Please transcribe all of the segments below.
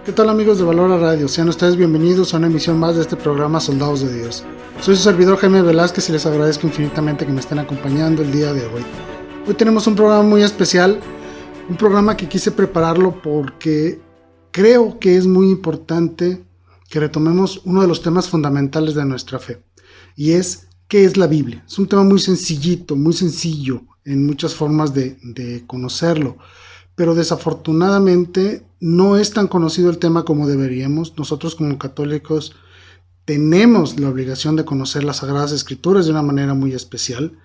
¿Qué tal, amigos de Valora Radio? Sean ustedes bienvenidos a una emisión más de este programa Soldados de Dios. Soy su servidor Jaime Velázquez y les agradezco infinitamente que me estén acompañando el día de hoy. Hoy tenemos un programa muy especial, un programa que quise prepararlo porque creo que es muy importante que retomemos uno de los temas fundamentales de nuestra fe, y es ¿qué es la Biblia? Es un tema muy sencillito, muy sencillo en muchas formas de conocerlo, pero desafortunadamente no es tan conocido el tema como deberíamos. Nosotros como católicos tenemos la obligación de conocer las Sagradas Escrituras de una manera muy especial,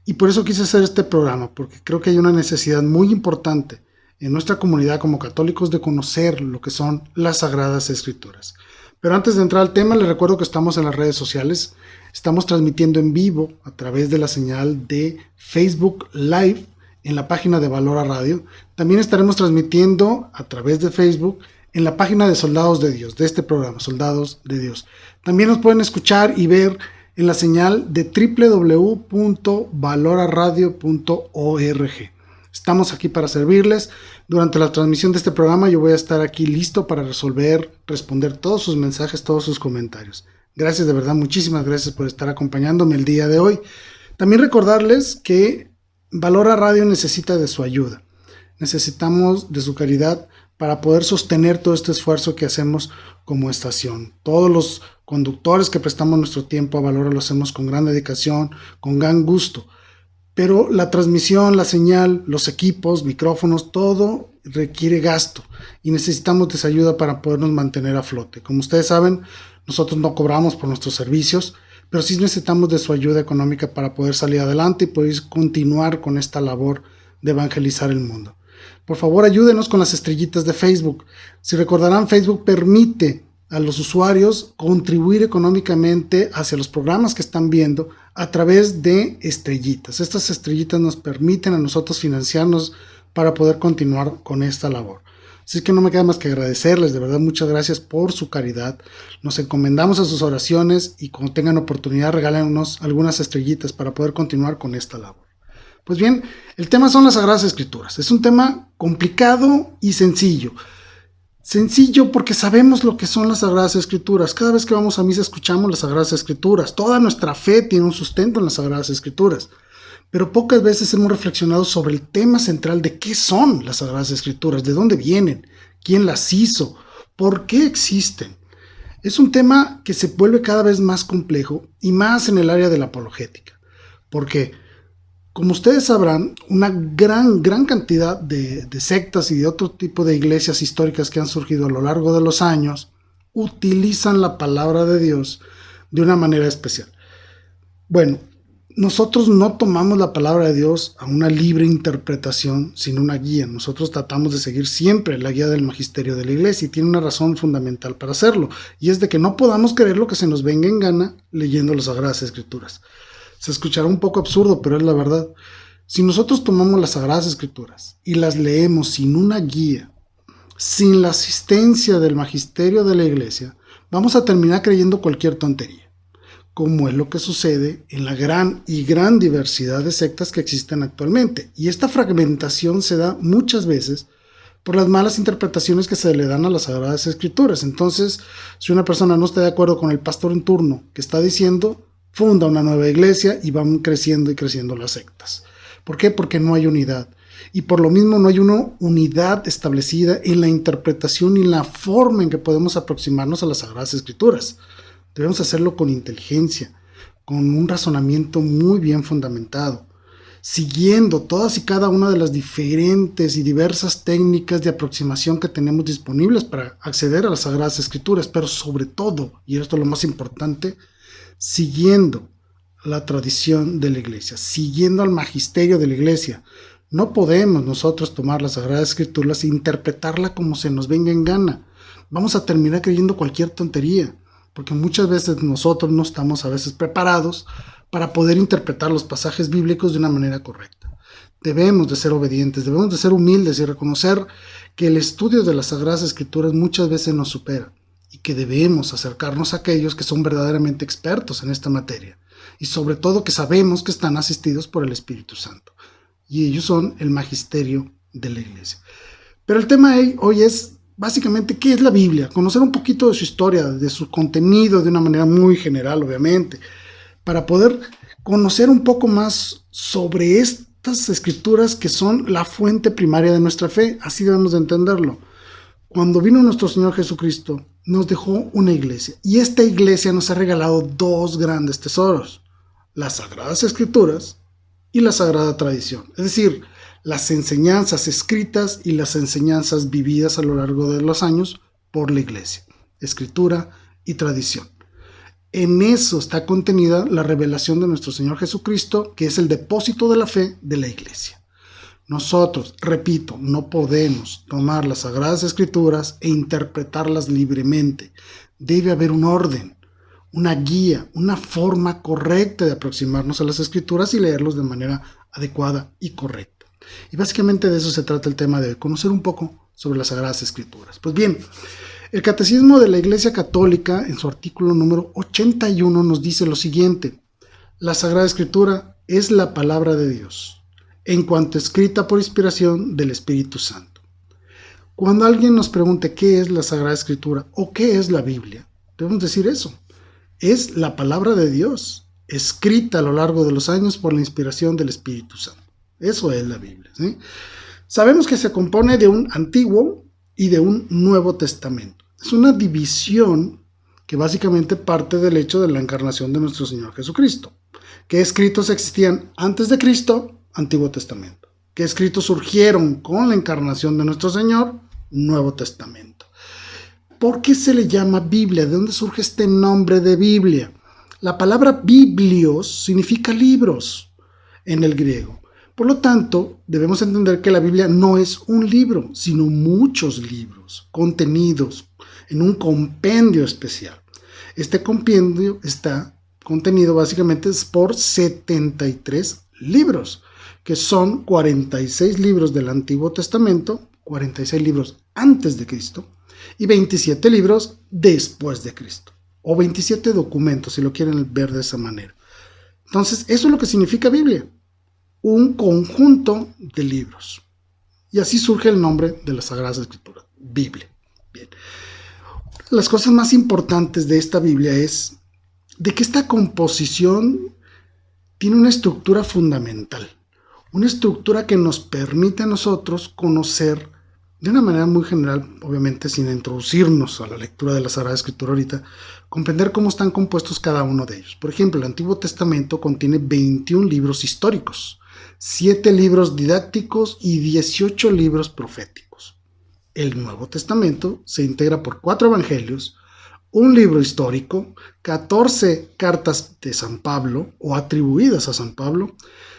y por eso quise hacer este programa, porque creo que hay una necesidad muy importante en nuestra comunidad como católicos de conocer lo que son las Sagradas Escrituras. Pero antes de entrar al tema, les recuerdo que estamos en las redes sociales. Estamos transmitiendo en vivo a través de la señal de Facebook Live en la página de Valora Radio. También estaremos transmitiendo a través de Facebook en la página de Soldados de Dios, de este programa, Soldados de Dios. También nos pueden escuchar y ver en la señal de www.valoraradio.org. Estamos aquí para servirles. Durante la transmisión de este programa yo voy a estar aquí listo para responder todos sus mensajes, todos sus comentarios. Gracias, de verdad, muchísimas gracias por estar acompañándome el día de hoy. También recordarles que Valora Radio necesita de su ayuda. Necesitamos de su caridad para poder sostener todo este esfuerzo que hacemos como estación. Todos los conductores que prestamos nuestro tiempo a Valora lo hacemos con gran dedicación, con gran gusto. Pero la transmisión, la señal, los equipos, micrófonos, todo requiere gasto y necesitamos de esa ayuda para podernos mantener a flote. Como ustedes saben, nosotros no cobramos por nuestros servicios, pero sí necesitamos de su ayuda económica para poder salir adelante y poder continuar con esta labor de evangelizar el mundo. Por favor, ayúdenos con las estrellitas de Facebook. Si recordarán, Facebook permite a los usuarios contribuir económicamente hacia los programas que están viendo a través de estrellitas. Estas estrellitas nos permiten a nosotros financiarnos para poder continuar con esta labor. Así que no me queda más que agradecerles, de verdad, muchas gracias por su caridad. Nos encomendamos a sus oraciones y cuando tengan oportunidad regálenos algunas estrellitas para poder continuar con esta labor. Pues bien, el tema son las Sagradas Escrituras. Es un tema complicado y sencillo. Sencillo porque sabemos lo que son las Sagradas Escrituras. Cada vez que vamos a misa escuchamos las Sagradas Escrituras. Toda nuestra fe tiene un sustento en las Sagradas Escrituras. Pero pocas veces hemos reflexionado sobre el tema central de qué son las Sagradas Escrituras, de dónde vienen, quién las hizo, por qué existen. Es un tema que se vuelve cada vez más complejo y más en el área de la apologética. Porque, como ustedes sabrán, una gran cantidad de sectas y de otro tipo de iglesias históricas que han surgido a lo largo de los años utilizan la palabra de Dios de una manera especial. Bueno, nosotros no tomamos la palabra de Dios a una libre interpretación, sino una guía. Nosotros tratamos de seguir siempre la guía del magisterio de la iglesia y tiene una razón fundamental para hacerlo, y es de que no podamos creer lo que se nos venga en gana leyendo las Sagradas Escrituras. Se escuchará un poco absurdo, pero es la verdad. Si nosotros tomamos las Sagradas Escrituras y las leemos sin una guía, sin la asistencia del magisterio de la iglesia, vamos a terminar creyendo cualquier tontería, como es lo que sucede en la gran diversidad de sectas que existen actualmente. Y esta fragmentación se da muchas veces por las malas interpretaciones que se le dan a las Sagradas Escrituras. Entonces, si una persona no está de acuerdo con el pastor en turno que está diciendo, funda una nueva iglesia y van creciendo y creciendo las sectas. ¿Por qué? Porque no hay unidad. Y por lo mismo no hay una unidad establecida en la interpretación y la forma en que podemos aproximarnos a las Sagradas Escrituras. Debemos hacerlo con inteligencia, con un razonamiento muy bien fundamentado, siguiendo todas y cada una de las diferentes y diversas técnicas de aproximación que tenemos disponibles para acceder a las Sagradas Escrituras, pero sobre todo, y esto es lo más importante, siguiendo la tradición de la iglesia, siguiendo al magisterio de la iglesia. No podemos nosotros tomar las Sagradas Escrituras e interpretarla como se nos venga en gana. Vamos a terminar creyendo cualquier tontería, porque muchas veces nosotros no estamos a veces preparados para poder interpretar los pasajes bíblicos de una manera correcta. Debemos de ser obedientes, debemos de ser humildes y reconocer que el estudio de las Sagradas Escrituras muchas veces nos supera y que debemos acercarnos a aquellos que son verdaderamente expertos en esta materia y sobre todo que sabemos que están asistidos por el Espíritu Santo, y ellos son el magisterio de la iglesia. Pero el tema hoy es básicamente qué es la Biblia, conocer un poquito de su historia, de su contenido de una manera muy general, obviamente, para poder conocer un poco más sobre estas escrituras que son la fuente primaria de nuestra fe. Así debemos de entenderlo. Cuando vino nuestro Señor Jesucristo, nos dejó una iglesia, y esta iglesia nos ha regalado dos grandes tesoros: las Sagradas Escrituras y la Sagrada Tradición, es decir, las enseñanzas escritas y las enseñanzas vividas a lo largo de los años por la iglesia, escritura y tradición. En eso está contenida la revelación de nuestro Señor Jesucristo, que es el depósito de la fe de la iglesia. Nosotros, repito, no podemos tomar las Sagradas Escrituras e interpretarlas libremente. Debe haber un orden, una guía, una forma correcta de aproximarnos a las Escrituras y leerlos de manera adecuada y correcta. Y básicamente de eso se trata el tema de conocer un poco sobre las Sagradas Escrituras. Pues bien, el Catecismo de la Iglesia Católica, en su artículo número 81, nos dice lo siguiente: la Sagrada Escritura es la palabra de Dios, en cuanto escrita por inspiración del Espíritu Santo. Cuando alguien nos pregunte qué es la Sagrada Escritura o qué es la Biblia, debemos decir eso: es la palabra de Dios, escrita a lo largo de los años por la inspiración del Espíritu Santo. Eso es la Biblia, ¿sí? Sabemos que se compone de un Antiguo y de un Nuevo Testamento. Es una división que básicamente parte del hecho de la encarnación de nuestro Señor Jesucristo. ¿Qué escritos existían antes de Cristo? Antiguo Testamento. ¿Qué escritos surgieron con la encarnación de nuestro Señor? Nuevo Testamento. ¿Por qué se le llama Biblia? ¿De dónde surge este nombre de Biblia? La palabra biblios significa libros en el griego. Por lo tanto, debemos entender que la Biblia no es un libro, sino muchos libros contenidos en un compendio especial. Este compendio está contenido básicamente por 73 libros, que son 46 libros del Antiguo Testamento, 46 libros antes de Cristo y 27 libros después de Cristo, o 27 documentos, si lo quieren ver de esa manera. Entonces, eso es lo que significa Biblia: un conjunto de libros. Y así surge el nombre de las Sagradas Escrituras, Biblia. Bien. Las cosas más importantes de esta Biblia es de que esta composición tiene una estructura fundamental, una estructura que nos permite a nosotros conocer de una manera muy general, obviamente sin introducirnos a la lectura de la Sagrada Escritura ahorita, comprender cómo están compuestos cada uno de ellos. Por ejemplo, el Antiguo Testamento contiene 21 libros históricos, 7 libros didácticos y 18 libros proféticos. El Nuevo Testamento se integra por 4 evangelios, un libro histórico, 14 cartas de San Pablo o atribuidas a San Pablo,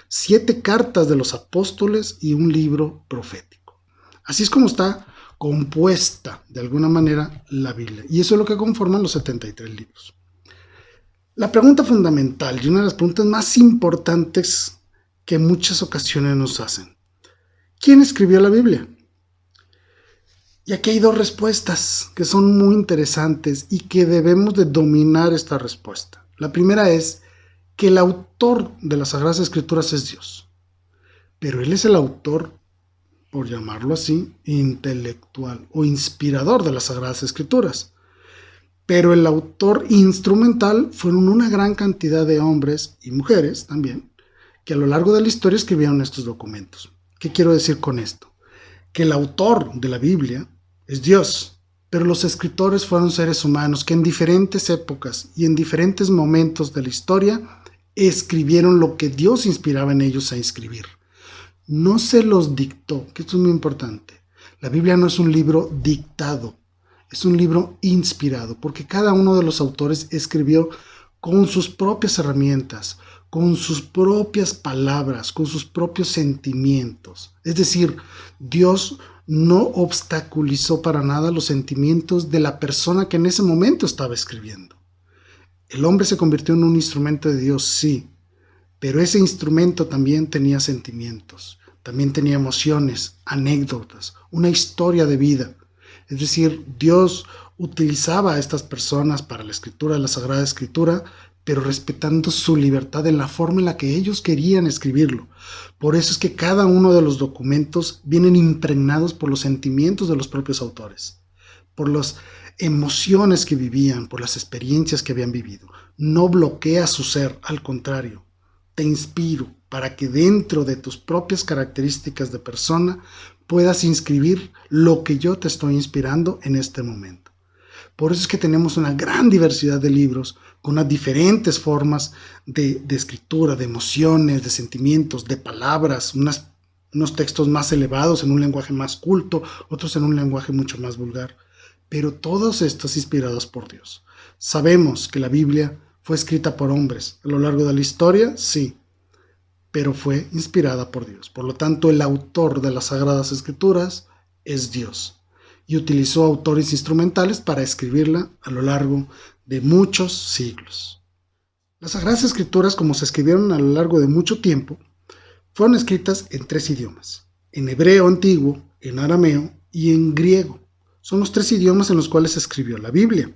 7 cartas de los apóstoles y un libro profético. Así es como está compuesta de alguna manera la Biblia, y eso es lo que conforman los 73 libros. La pregunta fundamental y una de las preguntas más importantes que en muchas ocasiones nos hacen: ¿quién escribió la Biblia? Y aquí hay 2 respuestas que son muy interesantes y que debemos de dominar esta respuesta. La primera es que el autor de las Sagradas Escrituras es Dios, pero Él es el autor, por llamarlo así, intelectual o inspirador de las Sagradas Escrituras. Pero el autor instrumental fueron una gran cantidad de hombres y mujeres también, que a lo largo de la historia escribieron estos documentos. ¿Qué quiero decir con esto? Que el autor de la Biblia es Dios, pero los escritores fueron seres humanos que en diferentes épocas y en diferentes momentos de la historia escribieron lo que Dios inspiraba en ellos a escribir. No se los dictó, que esto es muy importante. La Biblia no es un libro dictado, es un libro inspirado, porque cada uno de los autores escribió con sus propias herramientas, con sus propias palabras, con sus propios sentimientos. Es decir, Dios no obstaculizó para nada los sentimientos de la persona que en ese momento estaba escribiendo. El hombre se convirtió en un instrumento de Dios, sí, pero ese instrumento también tenía sentimientos, también tenía emociones, anécdotas, una historia de vida. Es decir, Dios utilizaba a estas personas para la escritura de la Sagrada Escritura, pero respetando su libertad en la forma en la que ellos querían escribirlo. Por eso es que cada uno de los documentos vienen impregnados por los sentimientos de los propios autores. por las emociones que vivían, por las experiencias que habían vivido. No bloquea su ser, al contrario, te inspiro para que dentro de tus propias características de persona puedas inscribir lo que yo te estoy inspirando en este momento. Por eso es que tenemos una gran diversidad de libros con unas diferentes formas de escritura, de emociones, de sentimientos, de palabras, unos textos más elevados en un lenguaje más culto, otros en un lenguaje mucho más vulgar, pero todos estos inspirados por Dios. Sabemos que la Biblia fue escrita por hombres a lo largo de la historia, sí, pero fue inspirada por Dios. Por lo tanto, el autor de las Sagradas Escrituras es Dios, y utilizó autores instrumentales para escribirla a lo largo de muchos siglos. Las Sagradas Escrituras, como se escribieron a lo largo de mucho tiempo, fueron escritas en 3 idiomas: en hebreo antiguo, en arameo y en griego. Son los 3 idiomas en los cuales se escribió la Biblia.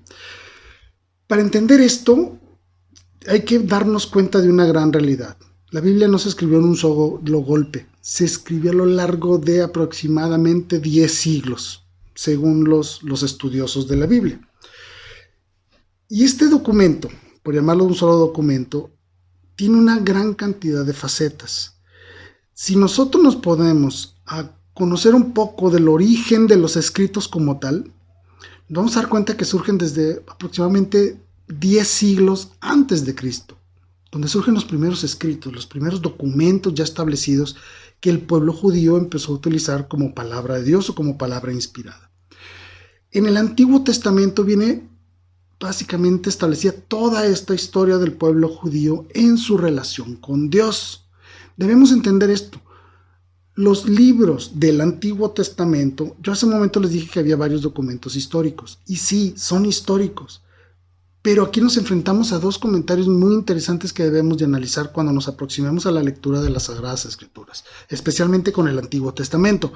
Para entender esto, hay que darnos cuenta de una gran realidad. La Biblia no se escribió en un solo golpe, se escribió a lo largo de aproximadamente 10 siglos, según los estudiosos de la Biblia. Y este documento, por llamarlo un solo documento, tiene una gran cantidad de facetas. Si nosotros nos ponemos a conocer un poco del origen de los escritos como tal, nos vamos a dar cuenta que surgen desde aproximadamente 10 siglos antes de Cristo, donde surgen los primeros escritos, los primeros documentos ya establecidos que el pueblo judío empezó a utilizar como palabra de Dios o como palabra inspirada. En el Antiguo Testamento viene básicamente establecida toda esta historia del pueblo judío en su relación con Dios. Debemos entender esto. Los libros del Antiguo Testamento, yo hace un momento les dije que había varios documentos históricos, y sí, son históricos, pero aquí nos enfrentamos a 2 comentarios muy interesantes que debemos de analizar cuando nos aproximemos a la lectura de las Sagradas Escrituras, especialmente con el Antiguo Testamento.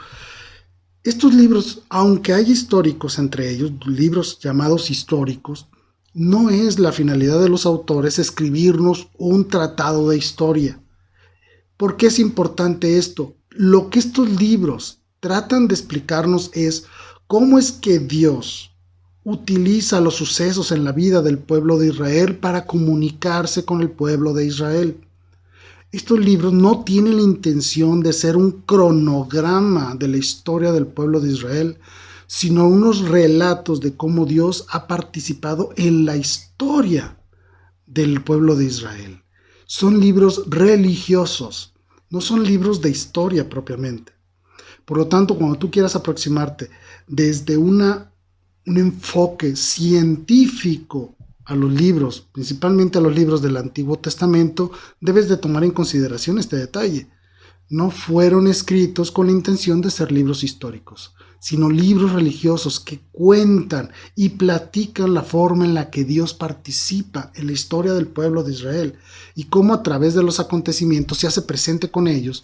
Estos libros, aunque hay históricos entre ellos, libros llamados históricos, no es la finalidad de los autores escribirnos un tratado de historia. ¿Por qué es importante esto? Lo que estos libros tratan de explicarnos es cómo es que Dios utiliza los sucesos en la vida del pueblo de Israel para comunicarse con el pueblo de Israel. Estos libros no tienen la intención de ser un cronograma de la historia del pueblo de Israel, sino unos relatos de cómo Dios ha participado en la historia del pueblo de Israel. Son libros religiosos, no son libros de historia propiamente. Por lo tanto, cuando tú quieras aproximarte desde un enfoque científico a los libros, principalmente a los libros del Antiguo Testamento, debes de tomar en consideración este detalle. No fueron escritos con la intención de ser libros históricos, sino libros religiosos que cuentan y platican la forma en la que Dios participa en la historia del pueblo de Israel y cómo a través de los acontecimientos se hace presente con ellos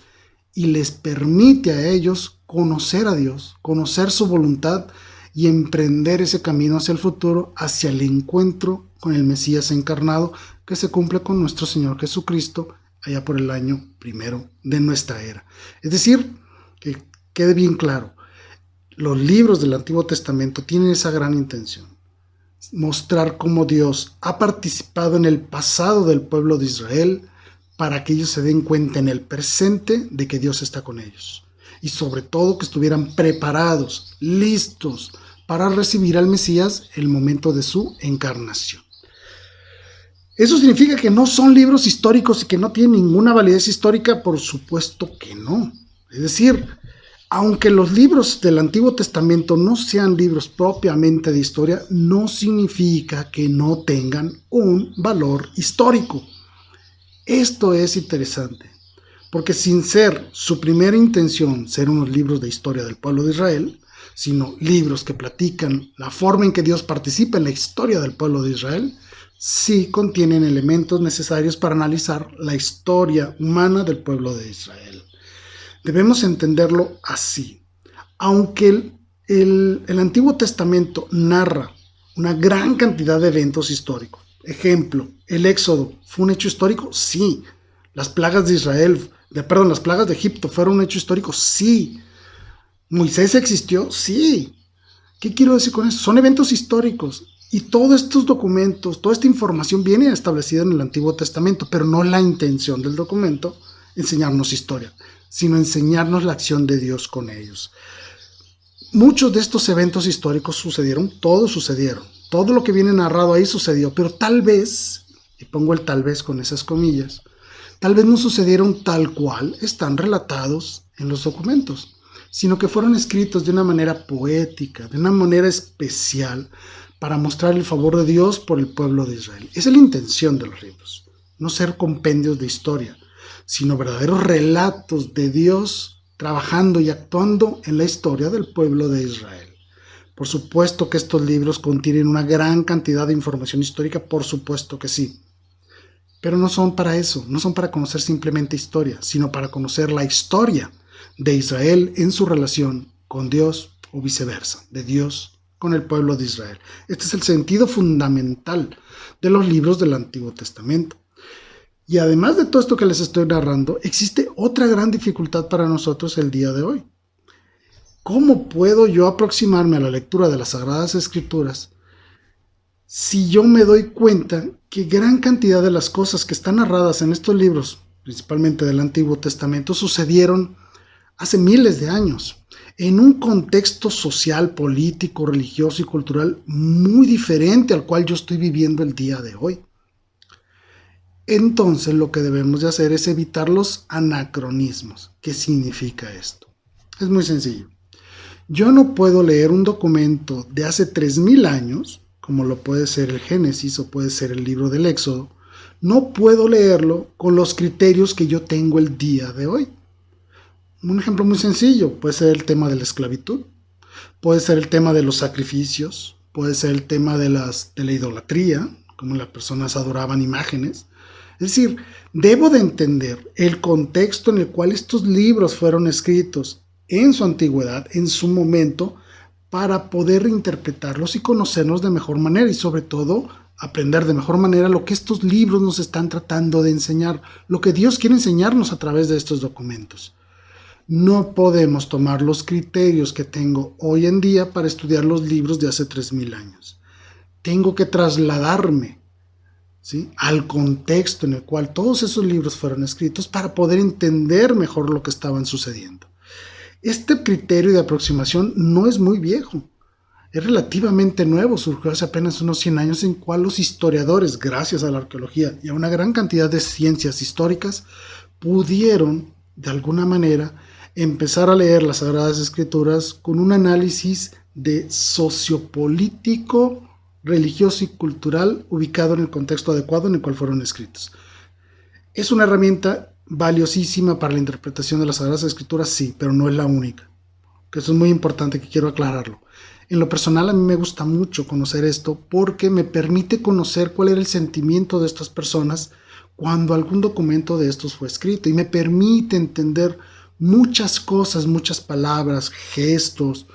y les permite a ellos conocer a Dios, conocer su voluntad y emprender ese camino hacia el futuro, hacia el encuentro con el Mesías encarnado que se cumple con nuestro Señor Jesucristo allá por el año 1 de nuestra era. Es decir, que quede bien claro, los libros del Antiguo Testamento tienen esa gran intención, mostrar cómo Dios ha participado en el pasado del pueblo de Israel para que ellos se den cuenta en el presente de que Dios está con ellos y sobre todo que estuvieran preparados, listos para recibir al Mesías en el momento de su encarnación. ¿Eso significa que no son libros históricos y que no tienen ninguna validez histórica? Por supuesto que no. Es decir, aunque los libros del Antiguo Testamento no sean libros propiamente de historia, no significa que no tengan un valor histórico. Esto es interesante, porque sin ser su primera intención ser unos libros de historia del pueblo de Israel, sino libros que platican la forma en que Dios participa en la historia del pueblo de Israel, sí contienen elementos necesarios para analizar la historia humana del pueblo de Israel. Debemos entenderlo así. Aunque el Antiguo Testamento narra una gran cantidad de eventos históricos, ejemplo, el Éxodo, ¿fue un hecho histórico? Sí. Las plagas de las plagas de Egipto, ¿fueron un hecho histórico? Sí. ¿Moisés existió? Sí. ¿Qué quiero decir con eso? Son eventos históricos y todos estos documentos, toda esta información viene establecida en el Antiguo Testamento, pero no la intención del documento enseñarnos historia, sino enseñarnos la acción de Dios con ellos. Muchos de estos eventos históricos sucedieron, todo lo que viene narrado ahí sucedió, pero tal vez, y pongo el tal vez con esas comillas, tal vez no sucedieron tal cual están relatados en los documentos, sino que fueron escritos de una manera poética, de una manera especial, para mostrar el favor de Dios por el pueblo de Israel. Esa es la intención de los libros, no ser compendios de historia, sino verdaderos relatos de Dios trabajando y actuando en la historia del pueblo de Israel. Por supuesto que estos libros contienen una gran cantidad de información histórica, por supuesto que sí. Pero no son para eso, no son para conocer simplemente historia, sino para conocer la historia de Israel en su relación con Dios o viceversa, de Dios con el pueblo de Israel. Este es el sentido fundamental de los libros del Antiguo Testamento. Y además de todo esto que les estoy narrando, existe otra gran dificultad para nosotros el día de hoy. ¿Cómo puedo yo aproximarme a la lectura de las Sagradas Escrituras si yo me doy cuenta que gran cantidad de las cosas que están narradas en estos libros, principalmente del Antiguo Testamento, sucedieron hace miles de años, en un contexto social, político, religioso y cultural muy diferente al cual yo estoy viviendo el día de hoy? Entonces lo que debemos de hacer es evitar los anacronismos. ¿Qué significa esto? Es muy sencillo. Yo no puedo leer un documento de hace 3000 años, como lo puede ser el Génesis o puede ser el libro del Éxodo. No puedo leerlo con los criterios que yo tengo el día de hoy. Un ejemplo muy sencillo puede ser el tema de la esclavitud, puede ser el tema de los sacrificios, puede ser el tema de la idolatría, como las personas adoraban imágenes. Es decir, debo de entender el contexto en el cual estos libros fueron escritos en su antigüedad, en su momento, para poder interpretarlos y conocerlos de mejor manera y sobre todo aprender de mejor manera lo que estos libros nos están tratando de enseñar, lo que Dios quiere enseñarnos a través de estos documentos. No podemos tomar los criterios que tengo hoy en día para estudiar los libros de hace 3000 años. Tengo que trasladarme, ¿sí?, al contexto en el cual todos esos libros fueron escritos para poder entender mejor lo que estaban sucediendo. Este criterio de aproximación no es muy viejo, es relativamente nuevo, surgió hace apenas unos 100 años, en cual los historiadores, gracias a la arqueología y a una gran cantidad de ciencias históricas, pudieron, de alguna manera, empezar a leer las Sagradas Escrituras con un análisis de sociopolítico, religioso y cultural ubicado en el contexto adecuado en el cual fueron escritos. ¿Es una herramienta valiosísima para la interpretación de las Sagradas Escrituras? Sí, pero no es la única. Que eso es muy importante, que quiero aclararlo. En lo personal a mí me gusta mucho conocer esto porque me permite conocer cuál era el sentimiento de estas personas cuando algún documento de estos fue escrito y me permite entender muchas cosas, muchas palabras, gestos,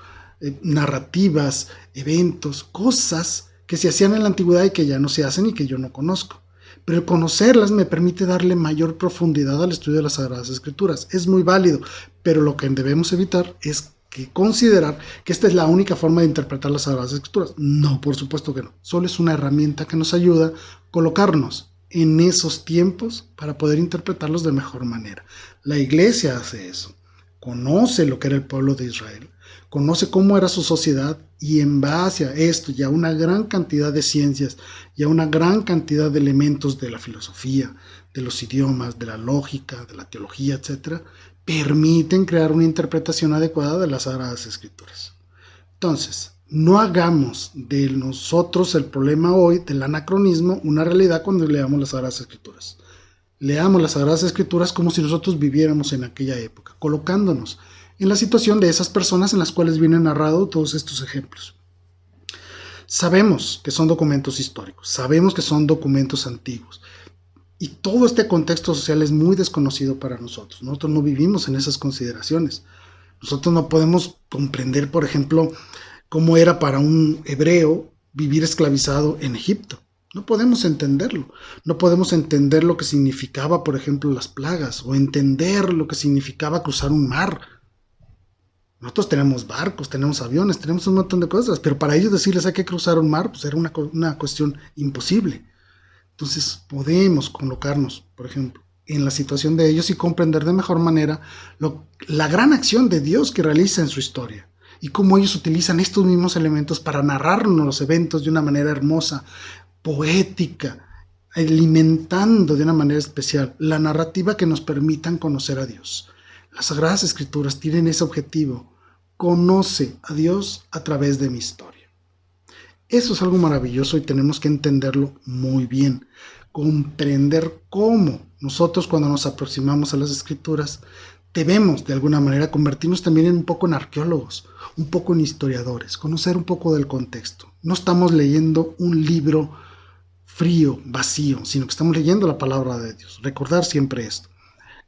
narrativas, eventos, cosas que se hacían en la antigüedad y que ya no se hacen y que yo no conozco. Pero el conocerlas me permite darle mayor profundidad al estudio de las Sagradas Escrituras. Es muy válido, pero lo que debemos evitar es considerar que esta es la única forma de interpretar las Sagradas Escrituras. No, por supuesto que no. Solo es una herramienta que nos ayuda a colocarnos en esos tiempos para poder interpretarlos de mejor manera. La iglesia hace eso. Conoce lo que era el pueblo de Israel, conoce cómo era su sociedad y en base a esto y a una gran cantidad de ciencias y a una gran cantidad de elementos de la filosofía, de los idiomas, de la lógica, de la teología, etc., permiten crear una interpretación adecuada de las Sagradas Escrituras. Entonces, no hagamos de nosotros el problema hoy del anacronismo una realidad cuando leamos las Sagradas Escrituras. Leamos las Sagradas Escrituras como si nosotros viviéramos en aquella época, colocándonos en la situación de esas personas en las cuales vienen narrados todos estos ejemplos. Sabemos que son documentos históricos, sabemos que son documentos antiguos, y todo este contexto social es muy desconocido para nosotros. Nosotros no vivimos en esas consideraciones. Nosotros no podemos comprender, por ejemplo, cómo era para un hebreo vivir esclavizado en Egipto. No podemos entenderlo. No podemos entender lo que significaba, por ejemplo, las plagas, o entender lo que significaba cruzar un mar. Nosotros tenemos barcos, tenemos aviones, tenemos un montón de cosas, pero para ellos decirles hay que cruzar un mar, pues era una cuestión imposible. Entonces podemos colocarnos, por ejemplo, en la situación de ellos y comprender de mejor manera la gran acción de Dios que realiza en su historia y cómo ellos utilizan estos mismos elementos para narrarnos los eventos de una manera hermosa, poética, alimentando de una manera especial la narrativa que nos permitan conocer a Dios. Las Sagradas Escrituras tienen ese objetivo: conoce a Dios a través de mi historia. Eso es algo maravilloso y tenemos que entenderlo muy bien, comprender cómo nosotros, cuando nos aproximamos a las Escrituras, debemos de alguna manera convertirnos también un poco en arqueólogos, un poco en historiadores, conocer un poco del contexto. No estamos leyendo un libro frío, vacío, sino que estamos leyendo la palabra de Dios. Recordar siempre esto.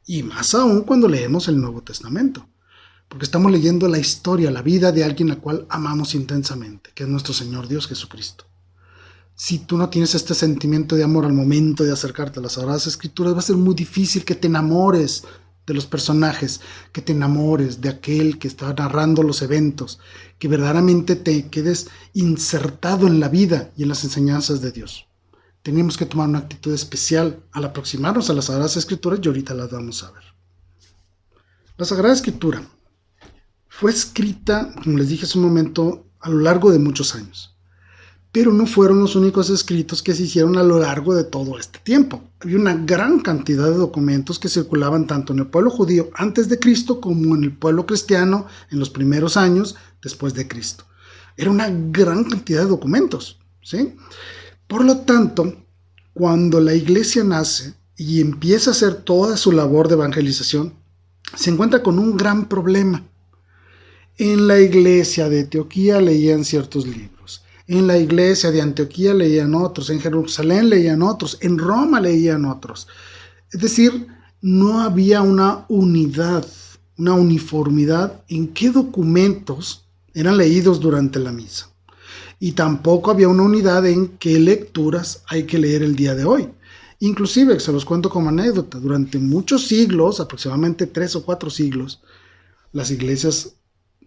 Y más aún cuando leemos el Nuevo Testamento, porque estamos leyendo la historia, la vida de alguien a cual amamos intensamente, que es nuestro Señor Dios Jesucristo. Si tú no tienes este sentimiento de amor al momento de acercarte a las Sagradas Escrituras, va a ser muy difícil que te enamores de los personajes, que te enamores de aquel que está narrando los eventos, que verdaderamente te quedes insertado en la vida y en las enseñanzas de Dios. Tenemos que tomar una actitud especial al aproximarnos a las Sagradas Escrituras y ahorita las vamos a ver. La Sagrada Escritura fue escrita, como les dije hace un momento, a lo largo de muchos años. Pero no fueron los únicos escritos que se hicieron a lo largo de todo este tiempo. Había una gran cantidad de documentos que circulaban tanto en el pueblo judío antes de Cristo como en el pueblo cristiano en los primeros años después de Cristo. Era una gran cantidad de documentos, ¿sí? Por lo tanto, cuando la iglesia nace y empieza a hacer toda su labor de evangelización, se encuentra con un gran problema. En la iglesia de Antioquía leían ciertos libros, en la iglesia de Antioquía leían otros, en Jerusalén leían otros, en Roma leían otros. Es decir, no había una unidad, una uniformidad en qué documentos eran leídos durante la misa. Y tampoco había una unidad en qué lecturas hay que leer el día de hoy. Inclusive, se los cuento como anécdota, durante muchos siglos, aproximadamente 3 o 4 siglos, las iglesias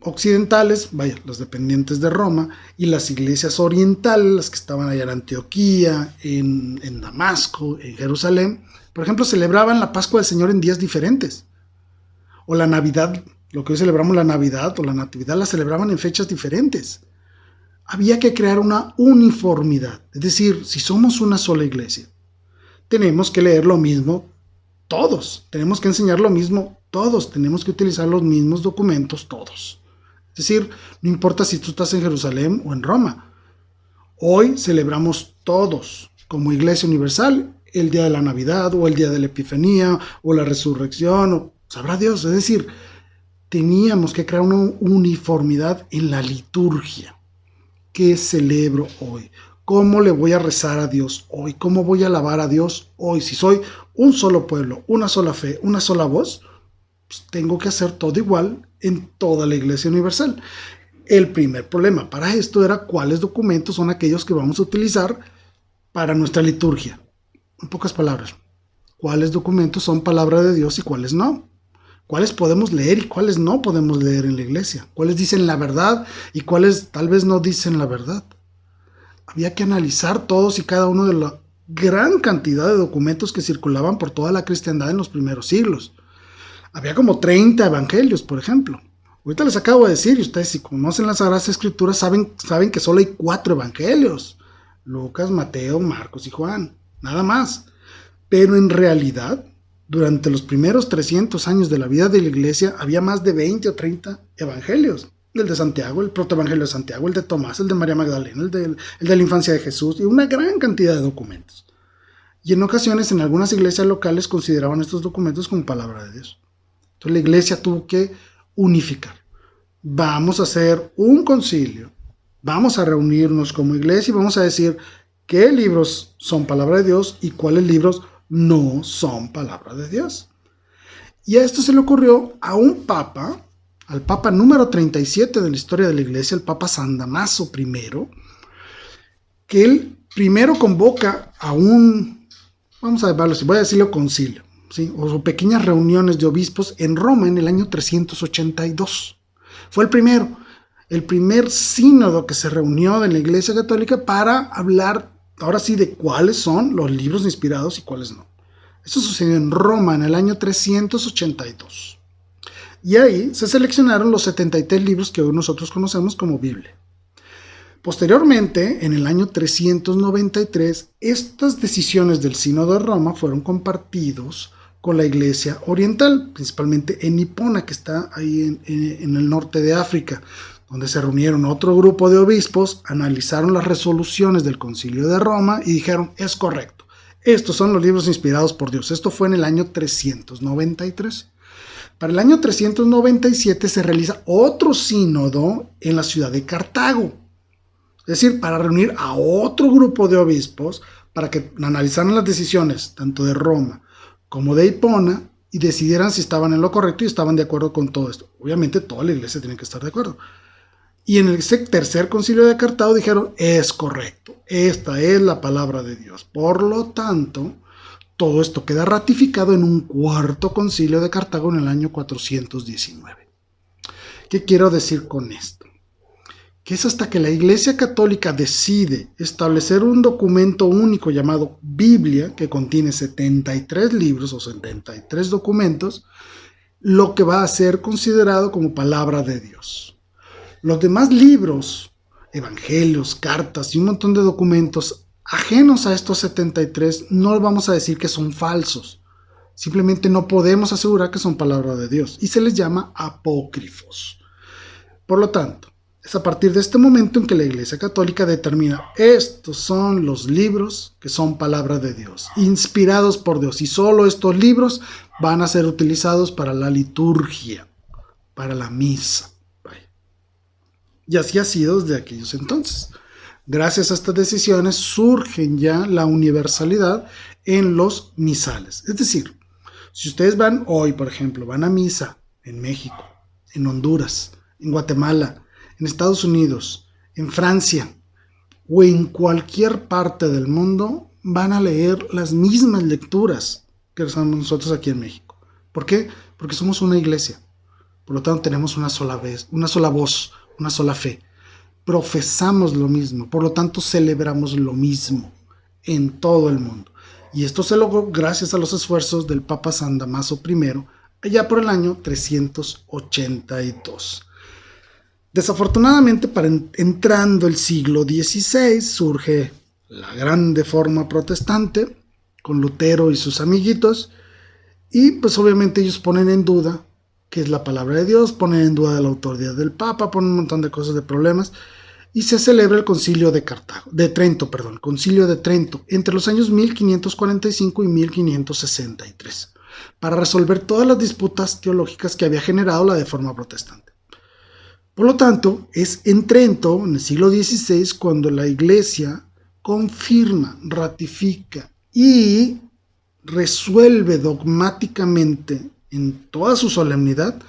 occidentales, las dependientes de Roma, y las iglesias orientales, las que estaban allá en Antioquía, en Damasco, en Jerusalén, por ejemplo, celebraban la Pascua del Señor en días diferentes. O la Navidad, lo que hoy celebramos la Navidad o la Natividad, la celebraban en fechas diferentes. Había que crear una uniformidad, es decir, si somos una sola iglesia, tenemos que leer lo mismo todos, tenemos que enseñar lo mismo todos, tenemos que utilizar los mismos documentos todos. Es decir, no importa si tú estás en Jerusalén o en Roma. Hoy celebramos todos, como Iglesia Universal, el día de la Navidad o el día de la Epifanía o la Resurrección, o sabrá Dios. Es decir, teníamos que crear una uniformidad en la liturgia. ¿Qué celebro hoy? ¿Cómo le voy a rezar a Dios hoy? ¿Cómo voy a alabar a Dios hoy? Si soy un solo pueblo, una sola fe, una sola voz, pues tengo que hacer todo igual en toda la Iglesia Universal. El primer problema para esto era cuáles documentos son aquellos que vamos a utilizar para nuestra liturgia. En pocas palabras, cuáles documentos son palabra de Dios y cuáles no. Cuáles podemos leer y cuáles no podemos leer en la iglesia. Cuáles dicen la verdad y cuáles tal vez no dicen la verdad. Había que analizar todos y cada uno de la gran cantidad de documentos que circulaban por toda la cristiandad en los primeros siglos. Había como 30 evangelios, por ejemplo. Ahorita les acabo de decir, y ustedes si conocen las Sagradas Escrituras saben que solo hay 4 evangelios. Lucas, Mateo, Marcos y Juan. Nada más. Pero en realidad, durante los primeros 300 años de la vida de la iglesia, había más de 20 o 30 evangelios. El de Santiago, el protoevangelio de Santiago, el de Tomás, el de María Magdalena, el de la infancia de Jesús, y una gran cantidad de documentos. Y en ocasiones, en algunas iglesias locales consideraban estos documentos como palabra de Dios. Entonces la iglesia tuvo que unificar. Vamos a hacer un concilio, vamos a reunirnos como iglesia y vamos a decir qué libros son palabra de Dios y cuáles libros no son palabra de Dios. Y a esto se le ocurrió a un papa, al papa número 37 de la historia de la iglesia, el papa San Damaso I, que él primero convoca a vamos a verlo, voy a decirlo concilio, ¿sí? O pequeñas reuniones de obispos en Roma en el año 382, Fue el primer sínodo que se reunió en la Iglesia Católica para hablar, ahora sí, de cuáles son los libros inspirados y cuáles no. Eso sucedió en Roma en el año 382. Y ahí se seleccionaron los 73 libros que hoy nosotros conocemos como Biblia. Posteriormente, en el año 393, estas decisiones del Sínodo de Roma fueron compartidos con la Iglesia Oriental, principalmente en Hipona, que está ahí en el norte de África, donde se reunieron otro grupo de obispos, analizaron las resoluciones del Concilio de Roma y dijeron, es correcto, estos son los libros inspirados por Dios. Esto fue en el año 393. Para el año 397 se realiza otro sínodo en la ciudad de Cartago. Es decir, para reunir a otro grupo de obispos para que analizaran las decisiones tanto de Roma como de Hipona y decidieran si estaban en lo correcto y estaban de acuerdo con todo esto. Obviamente toda la iglesia tiene que estar de acuerdo. Y en ese tercer concilio de Cartago dijeron, es correcto, esta es la palabra de Dios. Por lo tanto, todo esto queda ratificado en un cuarto concilio de Cartago en el año 419. ¿Qué quiero decir con esto? Que es hasta que la Iglesia Católica decide establecer un documento único llamado Biblia, que contiene 73 libros o 73 documentos, lo que va a ser considerado como palabra de Dios. Los demás libros, evangelios, cartas y un montón de documentos ajenos a estos 73, no vamos a decir que son falsos. Simplemente no podemos asegurar que son palabra de Dios y se les llama apócrifos. Por lo tanto, es a partir de este momento en que la Iglesia Católica determina estos son los libros que son palabra de Dios, inspirados por Dios, y solo estos libros van a ser utilizados para la liturgia, para la misa. Y así ha sido desde aquellos entonces. Gracias a estas decisiones surgen ya la universalidad en los misales. Es decir, si ustedes van hoy, por ejemplo, van a misa en México, en Honduras, en Guatemala, en Estados Unidos, en Francia o en cualquier parte del mundo, van a leer las mismas lecturas que usamos nosotros aquí en México. ¿Por qué? Porque somos una iglesia. Por lo tanto, tenemos una sola voz, una sola fe. Profesamos lo mismo, por lo tanto, celebramos lo mismo en todo el mundo. Y esto se logró gracias a los esfuerzos del Papa San Damaso I, allá por el año 382. Desafortunadamente, entrando el siglo XVI, surge la gran reforma protestante con Lutero y sus amiguitos, y pues obviamente ellos ponen en duda qué es la palabra de Dios, ponen en duda la autoridad del Papa, ponen un montón de cosas, de problemas, y se celebra el Concilio de Trento, entre los años 1545 y 1563, para resolver todas las disputas teológicas que había generado la reforma protestante. Por lo tanto, es en Trento, en el siglo XVI, cuando la Iglesia confirma, ratifica y resuelve dogmáticamente en toda su solemnidad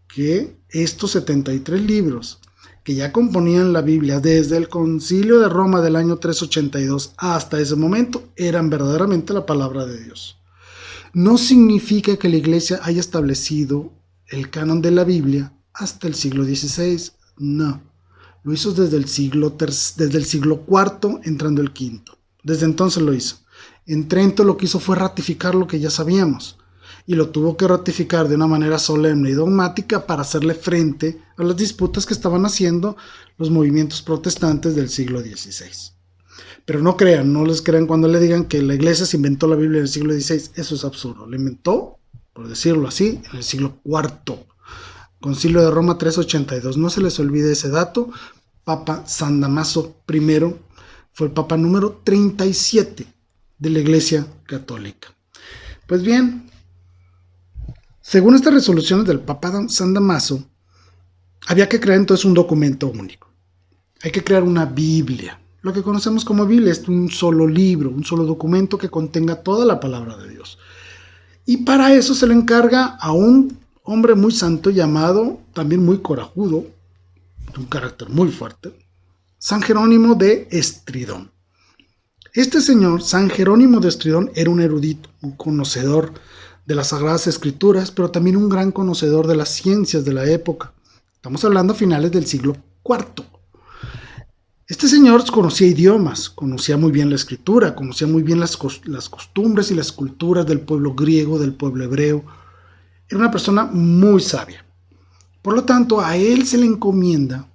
que estos 73 libros que ya componían la Biblia desde el Concilio de Roma del año 382 hasta ese momento eran verdaderamente la palabra de Dios. No significa que la Iglesia haya establecido el canon de la Biblia hasta el siglo XVI, no. Lo hizo desde el siglo IV, entrando el V. Desde entonces lo hizo. En Trento lo que hizo fue ratificar lo que ya sabíamos, y lo tuvo que ratificar de una manera solemne y dogmática para hacerle frente a las disputas que estaban haciendo los movimientos protestantes del siglo XVI. Pero no les crean cuando le digan que la Iglesia se inventó la Biblia en el siglo XVI. Eso es absurdo. La inventó, por decirlo así, en el siglo IV. Concilio de Roma 382. No se les olvide ese dato. Papa San Damaso I fue el Papa número 37 de la Iglesia Católica. Pues bien, según estas resoluciones del Papa San Damaso, había que crear entonces un documento único. Hay que crear una Biblia. Lo que conocemos como Biblia es un solo libro, un solo documento que contenga toda la palabra de Dios. Y para eso se le encarga a un hombre muy santo llamado, también muy corajudo, de un carácter muy fuerte, San Jerónimo de Estridón. Este señor, San Jerónimo de Estridón, era un erudito, un conocedor de las Sagradas Escrituras, pero también un gran conocedor de las ciencias de la época, Estamos hablando a finales del siglo IV. Este señor conocía idiomas, conocía muy bien la escritura, conocía muy bien las costumbres y las culturas del pueblo griego, del pueblo hebreo. Era una persona muy sabia. Por lo tanto, a él se le encomienda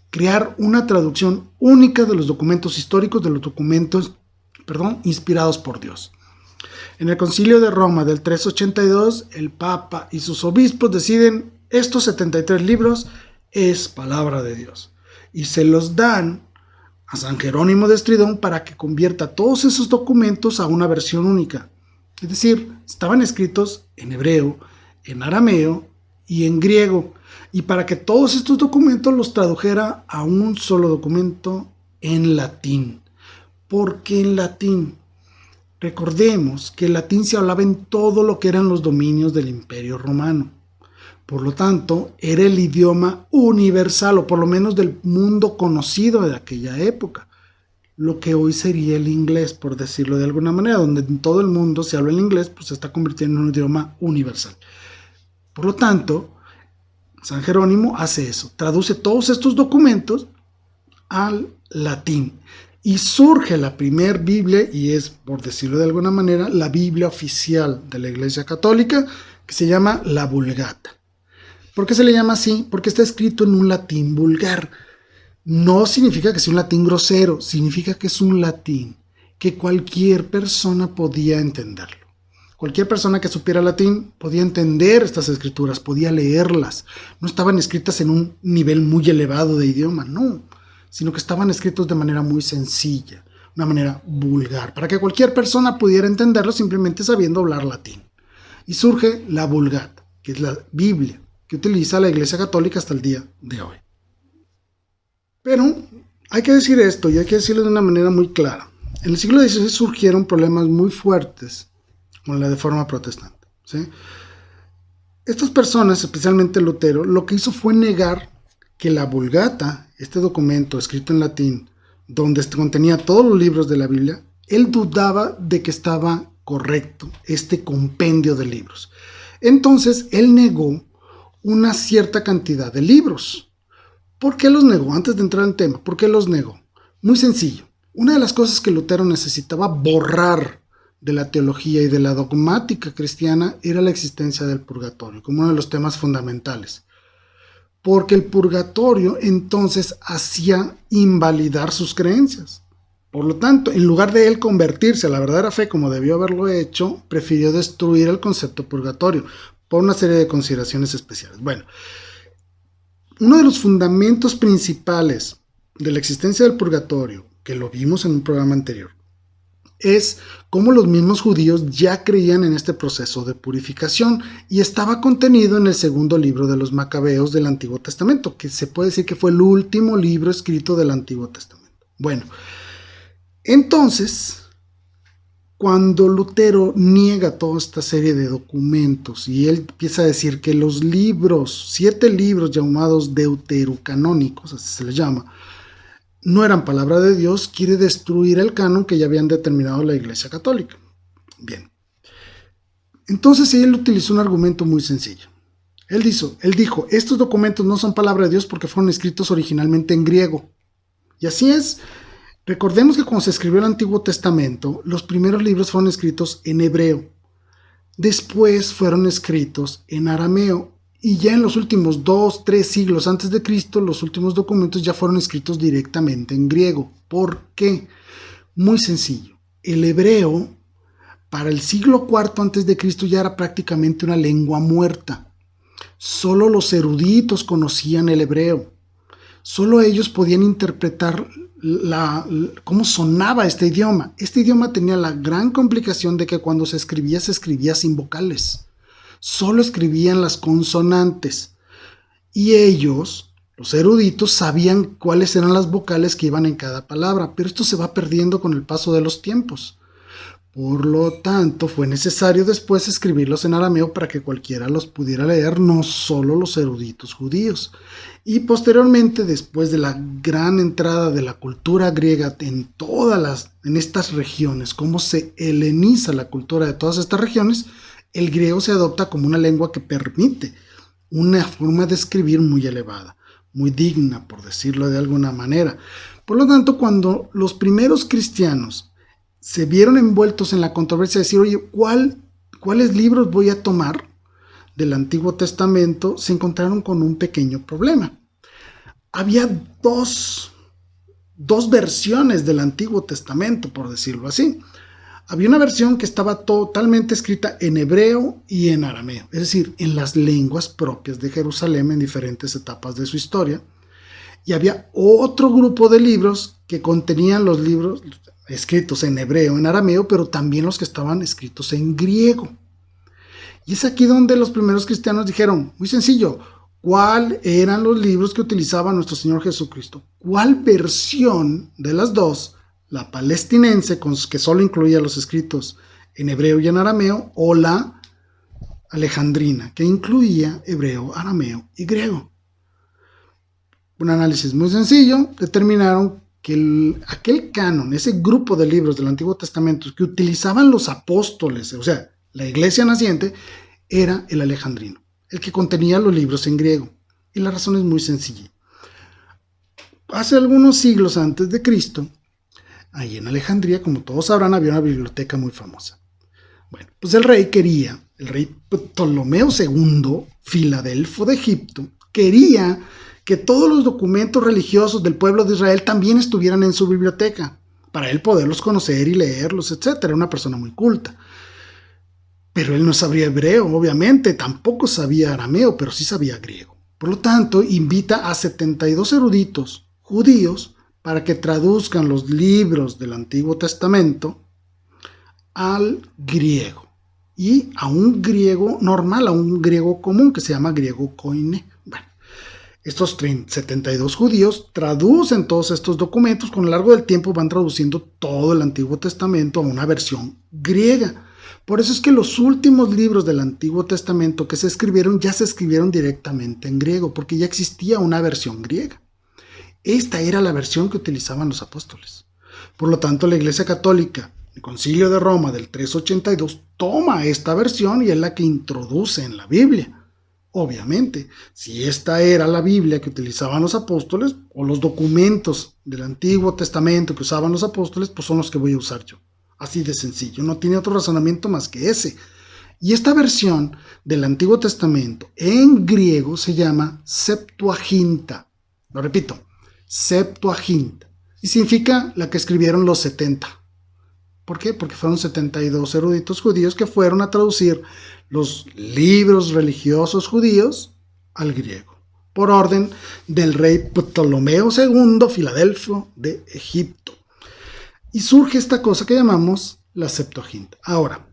crear una traducción única de los documentos históricos, de los documentos, inspirados por Dios. En el Concilio de Roma del 382, el Papa y sus obispos deciden: estos 73 libros es palabra de Dios. Y se los dan a San Jerónimo de Estridón para que convierta todos esos documentos a una versión única. Es decir, estaban escritos en hebreo, en arameo y en griego. Y para que todos estos documentos los tradujera a un solo documento en latín. ¿Por qué en latín? Recordemos que el latín se hablaba en todo lo que eran los dominios del Imperio Romano. Por lo tanto, era el idioma universal, o por lo menos del mundo conocido de aquella época. Lo que hoy sería el inglés, por decirlo de alguna manera, donde en todo el mundo se habla el inglés, pues se está convirtiendo en un idioma universal. Por lo tanto, San Jerónimo hace eso, traduce todos estos documentos al latín. Y surge la primer Biblia, y es, por decirlo de alguna manera, la Biblia oficial de la Iglesia Católica, que se llama la Vulgata. ¿Por qué se le llama así? Porque está escrito en un latín vulgar. No significa que sea un latín grosero, significa que es un latín que cualquier persona podía entenderlo. Cualquier persona que supiera latín podía entender estas escrituras, podía leerlas. No estaban escritas en un nivel muy elevado de idioma, no, sino que estaban escritos de manera muy sencilla, una manera vulgar, para que cualquier persona pudiera entenderlo simplemente sabiendo hablar latín. Y surge la Vulgata, que es la Biblia que utiliza la Iglesia Católica hasta el día de hoy. Pero hay que decir esto, y hay que decirlo de una manera muy clara. En el siglo XVI surgieron problemas muy fuertes con la Reforma protestante, ¿sí? Estas personas, especialmente Lutero, lo que hizo fue negar que la Vulgata, este documento escrito en latín, donde contenía todos los libros de la Biblia, él dudaba de que estaba correcto este compendio de libros. Entonces, él negó una cierta cantidad de libros. ¿Por qué los negó? Antes de entrar en tema, ¿por qué los negó? Muy sencillo. Una de las cosas que Lutero necesitaba borrar de la teología y de la dogmática cristiana era la existencia del purgatorio, como uno de los temas fundamentales. Porque el purgatorio entonces hacía invalidar sus creencias. Por lo tanto, en lugar de él convertirse a la verdadera fe como debió haberlo hecho, prefirió destruir el concepto purgatorio por una serie de consideraciones especiales. Bueno, uno de los fundamentos principales de la existencia del purgatorio, que lo vimos en un programa anterior, es cómo los mismos judíos ya creían en este proceso de purificación y estaba contenido en el segundo libro de los Macabeos del Antiguo Testamento, que se puede decir que fue el último libro escrito del Antiguo Testamento. Bueno, entonces, cuando Lutero niega toda esta serie de documentos y él empieza a decir que los libros, 7 libros llamados deuterocanónicos, así se les llama, no eran palabra de Dios, quiere destruir el canon que ya habían determinado la Iglesia Católica. Bien. Entonces él utilizó un argumento muy sencillo. Él dijo, estos documentos no son palabra de Dios porque fueron escritos originalmente en griego. Y así es. Recordemos que cuando se escribió el Antiguo Testamento, los primeros libros fueron escritos en hebreo. Después fueron escritos en arameo. Y ya en los últimos 2-3 siglos antes de Cristo, los últimos documentos ya fueron escritos directamente en griego. ¿Por qué? Muy sencillo. El hebreo, para el siglo IV antes de Cristo, ya era prácticamente una lengua muerta. Solo los eruditos conocían el hebreo. Solo ellos podían interpretar cómo sonaba este idioma. Este idioma tenía la gran complicación de que cuando se escribía sin vocales. Solo escribían las consonantes. Y ellos, los eruditos, sabían cuáles eran las vocales que iban en cada palabra. Pero esto se va perdiendo con el paso de los tiempos. Por lo tanto, fue necesario después escribirlos en arameo para que cualquiera los pudiera leer, no solo los eruditos judíos. Y posteriormente, después de la gran entrada de la cultura griega en estas regiones, cómo se heleniza la cultura de todas estas regiones, el griego se adopta como una lengua que permite una forma de escribir muy elevada, muy digna, por decirlo de alguna manera. Por lo tanto, cuando los primeros cristianos se vieron envueltos en la controversia de decir, oye, ¿cuáles libros voy a tomar del Antiguo Testamento?, se encontraron con un pequeño problema. Había dos versiones del Antiguo Testamento, por decirlo así. Había una versión que estaba totalmente escrita en hebreo y en arameo, es decir, en las lenguas propias de Jerusalén en diferentes etapas de su historia. Y había otro grupo de libros que contenían los libros escritos en hebreo, en arameo, pero también los que estaban escritos en griego. Y es aquí donde los primeros cristianos dijeron, muy sencillo, ¿cuáles eran los libros que utilizaba nuestro Señor Jesucristo? ¿Cuál versión de las dos, la palestinense, que solo incluía los escritos en hebreo y en arameo, o la alejandrina, que incluía hebreo, arameo y griego? Un análisis muy sencillo, determinaron que aquel canon, ese grupo de libros del Antiguo Testamento que utilizaban los apóstoles, o sea, la iglesia naciente, era el alejandrino, el que contenía los libros en griego. Y la razón es muy sencilla. Hace algunos siglos antes de Cristo, ahí en Alejandría, como todos sabrán, había una biblioteca muy famosa. Bueno, pues el rey Ptolomeo II, Filadelfo de Egipto, quería que todos los documentos religiosos del pueblo de Israel también estuvieran en su biblioteca, para él poderlos conocer y leerlos, etc. Era una persona muy culta. Pero él no sabía hebreo, obviamente, tampoco sabía arameo, pero sí sabía griego. Por lo tanto, invita a 72 eruditos judíos para que traduzcan los libros del Antiguo Testamento al griego. Y a un griego normal, a un griego común que se llama griego koiné. Bueno, estos 72 judíos traducen todos estos documentos. Con el largo del tiempo van traduciendo todo el Antiguo Testamento a una versión griega. Por eso es que los últimos libros del Antiguo Testamento que se escribieron ya se escribieron directamente en griego, porque ya existía una versión griega. Esta era la versión que utilizaban los apóstoles. Por lo tanto, la Iglesia Católica, el Concilio de Roma del 382, toma esta versión y es la que introduce en la Biblia. Obviamente, si esta era la Biblia que utilizaban los apóstoles, o los documentos del Antiguo Testamento que usaban los apóstoles, pues son los que voy a usar yo. Así de sencillo, no tiene otro razonamiento más que ese. Y esta versión del Antiguo Testamento en griego se llama Septuaginta. Lo repito, Septuaginta. Y significa la que escribieron los 70. ¿Por qué? Porque fueron 72 eruditos judíos que fueron a traducir los libros religiosos judíos al griego, por orden del rey Ptolomeo II, Filadelfo de Egipto. Y surge esta cosa que llamamos la Septuaginta. Ahora,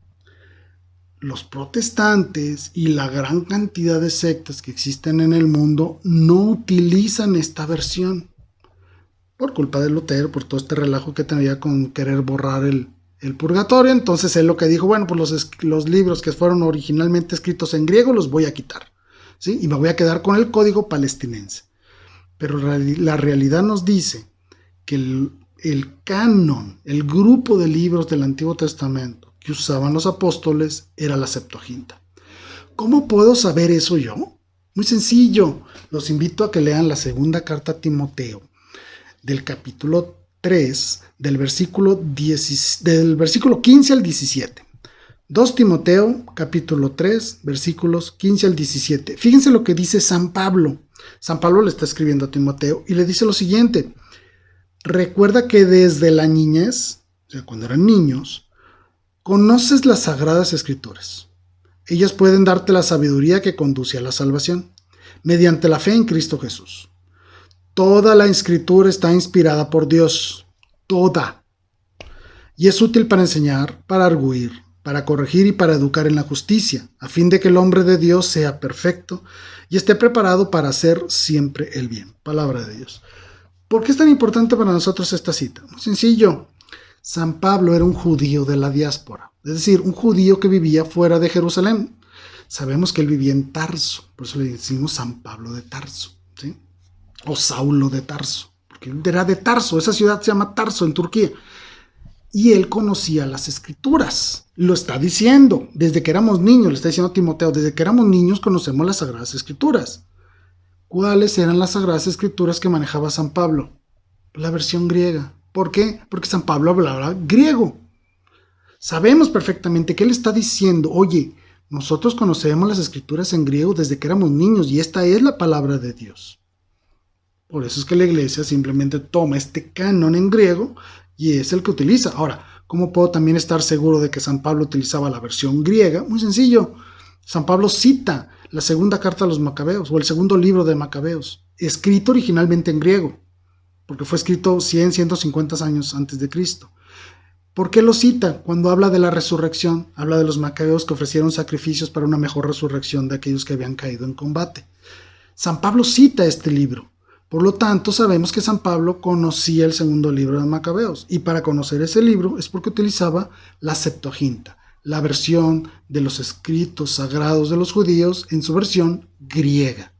los protestantes y la gran cantidad de sectas que existen en el mundo no utilizan esta versión. Por culpa de Lutero, por todo este relajo que tenía con querer borrar el purgatorio. Entonces él lo que dijo, bueno, pues los libros que fueron originalmente escritos en griego los voy a quitar, ¿sí? Y me voy a quedar con el código palestinense. Pero la realidad nos dice que el canon, el grupo de libros del Antiguo Testamento que usaban los apóstoles era la Septuaginta. ¿Cómo puedo saber eso yo? Muy sencillo. Los invito a que lean la segunda carta a Timoteo, del capítulo 3, del versículo 15 al 17. 2 Timoteo, capítulo 3, versículos 15 al 17. Fíjense lo que dice San Pablo. San Pablo le está escribiendo a Timoteo y le dice lo siguiente: recuerda que desde la niñez, o sea, cuando eran niños, conoces las sagradas escrituras. Ellas pueden darte la sabiduría que conduce a la salvación, mediante la fe en Cristo Jesús. Toda la escritura está inspirada por Dios, toda. Y es útil para enseñar, para arguir, para corregir y para educar en la justicia, a fin de que el hombre de Dios sea perfecto y esté preparado para hacer siempre el bien. Palabra de Dios. ¿Por qué es tan importante para nosotros esta cita? Muy sencillo. San Pablo era un judío de la diáspora, es decir, un judío que vivía fuera de Jerusalén. Sabemos que él vivía en Tarso, por eso le decimos San Pablo de Tarso, ¿sí? O Saulo de Tarso, porque él era de Tarso, esa ciudad se llama Tarso en Turquía. y él conocía las escrituras. Lo está diciendo, desde que éramos niños, le está diciendo a Timoteo, desde que éramos niños conocemos las Sagradas Escrituras. ¿Cuáles eran las Sagradas Escrituras que manejaba San Pablo? La versión griega. ¿Por qué? Porque San Pablo hablaba griego. Sabemos perfectamente que él está diciendo, oye, nosotros conocemos las Escrituras en griego desde que éramos niños y esta es la palabra de Dios. Por eso es que la iglesia simplemente toma este canon en griego y es el que utiliza. Ahora, ¿cómo puedo también estar seguro de que San Pablo utilizaba la versión griega? Muy sencillo. San Pablo cita la segunda carta a los Macabeos o el segundo libro de Macabeos, escrito originalmente en griego, porque fue escrito 150 años antes de Cristo. ¿Por qué lo cita? Cuando habla de la resurrección, habla de los Macabeos que ofrecieron sacrificios para una mejor resurrección de aquellos que habían caído en combate. San Pablo cita este libro. Por lo tanto, sabemos que San Pablo conocía el segundo libro de Macabeos, y para conocer ese libro es porque utilizaba la Septuaginta, la versión de los escritos sagrados de los judíos en su versión griega.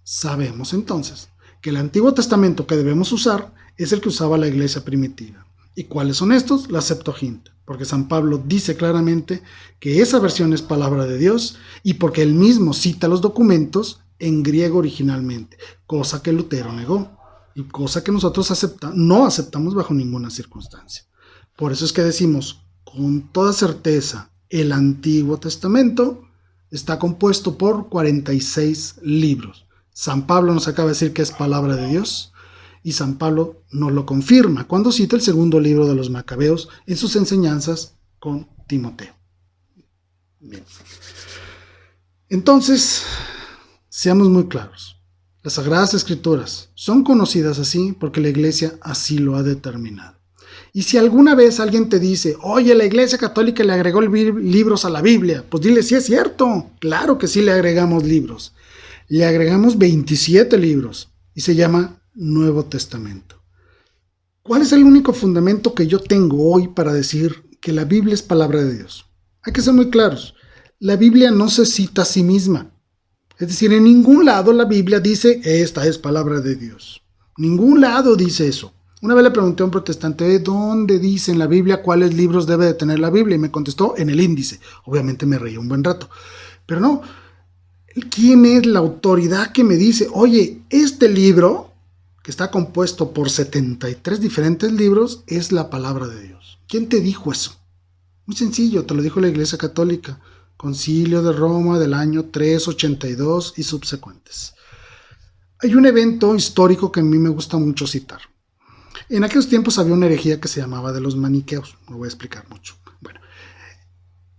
Sabemos entonces que el Antiguo Testamento que debemos usar es el que usaba la iglesia primitiva. ¿Y cuáles son estos? La Septuaginta, porque San Pablo dice claramente que esa versión es palabra de Dios y porque él mismo cita los documentos en griego originalmente, cosa que Lutero negó y cosa que nosotros no aceptamos bajo ninguna circunstancia. Por eso es que decimos con toda certeza, el Antiguo Testamento está compuesto por 46 libros. San Pablo nos acaba de decir que es palabra de Dios y San Pablo nos lo confirma cuando cita el segundo libro de los Macabeos en sus enseñanzas con Timoteo. Bien. Entonces, seamos muy claros. Las Sagradas Escrituras son conocidas así porque la Iglesia así lo ha determinado. Y si alguna vez alguien te dice, oye, la Iglesia Católica le agregó libros a la Biblia, pues dile, sí es cierto, claro que sí le agregamos libros. Le agregamos 27 libros y se llama Nuevo Testamento. ¿Cuál es el único fundamento que yo tengo hoy para decir que la Biblia es palabra de Dios? Hay que ser muy claros. La Biblia no se cita a sí misma. Es decir, en ningún lado la Biblia dice, esta es palabra de Dios. Ningún lado dice eso. Una vez le pregunté a un protestante, ¿dónde dice en la Biblia cuáles libros debe de tener la Biblia? Y me contestó, en el índice. Obviamente me reí un buen rato. Pero no, ¿quién es la autoridad que me dice, oye, este libro, que está compuesto por 73 diferentes libros, es la palabra de Dios? ¿Quién te dijo eso? Muy sencillo, te lo dijo la Iglesia Católica. Concilio de Roma del año 382 y subsecuentes. Hay un evento histórico que a mí me gusta mucho citar. En aquellos tiempos había una herejía que se llamaba de los maniqueos. No voy a explicar mucho. Bueno,